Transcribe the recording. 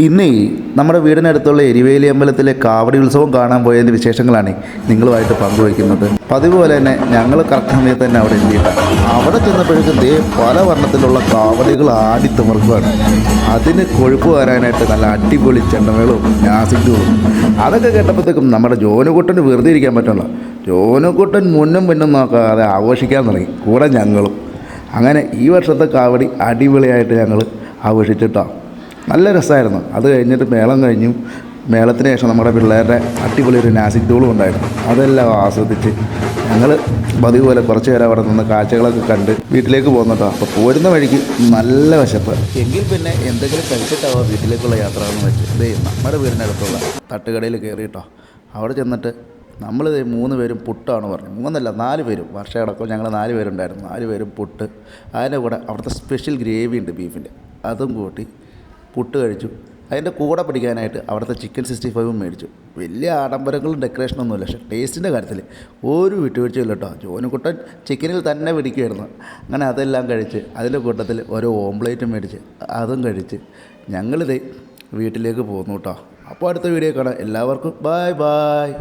ഇന്ന് നമ്മുടെ വീടിനടുത്തുള്ള എരിവേലി അമ്പലത്തിലെ കാവടി ഉത്സവം കാണാൻ പോയതിൻ്റെ വിശേഷങ്ങളാണ് നിങ്ങളുമായിട്ട് പങ്കുവയ്ക്കുന്നത്. പതിവ് പോലെ തന്നെ ഞങ്ങൾ കറക്റ്റ് സമയത്ത് തന്നെ അവിടെ എത്തിയിട്ടാണ്. അവിടെ ചെന്നപ്പോഴേക്കും പല വർണ്ണത്തിലുള്ള കാവടികൾ ആടിത്തിമർക്കുകയാണ്. അതിന് കൊഴുപ്പ് വരാനായിട്ട് നല്ല അടിപൊളി ചെണ്ടമേളവും മ്യാസിക്കുകളും അതൊക്കെ കേട്ടപ്പോഴത്തേക്കും നമ്മുടെ ജോനുകുട്ടന് വെറുതെ ഇരിക്കാൻ പറ്റില്ല. ജോനുകുട്ടൻ മുന്നും പിന്നും നോക്കാതെ ആഘോഷിക്കാൻ തുടങ്ങി, കൂടെ ഞങ്ങളും. അങ്ങനെ ഈ വർഷത്തെ കാവടി അടിപൊളിയായിട്ട് ഞങ്ങൾ ആഘോഷിച്ചിട്ടാണ്. നല്ല രസമായിരുന്നു. അത് കഴിഞ്ഞിട്ട് മേളം കഴിഞ്ഞു. മേളത്തിന് ശേഷം നമ്മുടെ പിള്ളേരുടെ അടിപൊളി ഒരു നാസിക് ഡോളും ഉണ്ടായിരുന്നു. അതെല്ലാം ആസ്വദിച്ച് ഞങ്ങൾ പതിവ് പോലെ കുറച്ച് നേരം അവിടെ നിന്ന് കാഴ്ചകളൊക്കെ കണ്ട് വീട്ടിലേക്ക് പോകുന്നുണ്ടോ. അപ്പോൾ പോരുന്ന വഴിക്ക് നല്ല വിശപ്പ്. എങ്കിൽ പിന്നെ എന്തെങ്കിലും കഴിച്ചിട്ടാവാം വീട്ടിലേക്കുള്ള യാത്ര എന്ന് വെച്ച് നമ്മുടെ വീടിനടുത്തുള്ള തട്ടുകടയിൽ കയറിയിട്ടോ. അവിടെ ചെന്നിട്ട് നമ്മൾ 3 പേരും പുട്ടാണ് പറഞ്ഞു. 3 അല്ല 4 പേരും. വർഷമടക്കം ഞങ്ങൾ 4 പേരുണ്ടായിരുന്നു. 4 പേരും പുട്ട്, അതിൻ്റെ കൂടെ അവിടുത്തെ സ്പെഷ്യൽ ഗ്രേവി ഉണ്ട് ബീഫിൻ്റെ, അതും കൂട്ടി പുട്ട് കഴിച്ചു. അതിൻ്റെ കൂടെ പിടിക്കാനായിട്ട് അവിടുത്തെ ചിക്കൻ 65 മേടിച്ചു. വലിയ ആഡംബരങ്ങളും ഡെക്കറേഷനൊന്നുമില്ല, പക്ഷേ ടേസ്റ്റിൻ്റെ കാര്യത്തിൽ ഒരു വിട്ടുവീഴ്ചയില്ല കേട്ടോ. ജോനുകുട്ടൻ ചിക്കനിൽ തന്നെ പിടിക്കുമായിരുന്നു. അങ്ങനെ അതെല്ലാം കഴിച്ച് അതിൻ്റെ കൂട്ടത്തിൽ ഓരോ ഓംപ്ലേറ്റും മേടിച്ച് അതും കഴിച്ച് ഞങ്ങളിത് വീട്ടിലേക്ക് പോകുന്നു കേട്ടോ. അപ്പോൾ അടുത്ത വീഡിയോ കാണാം. എല്ലാവർക്കും ബായ് ബായ്.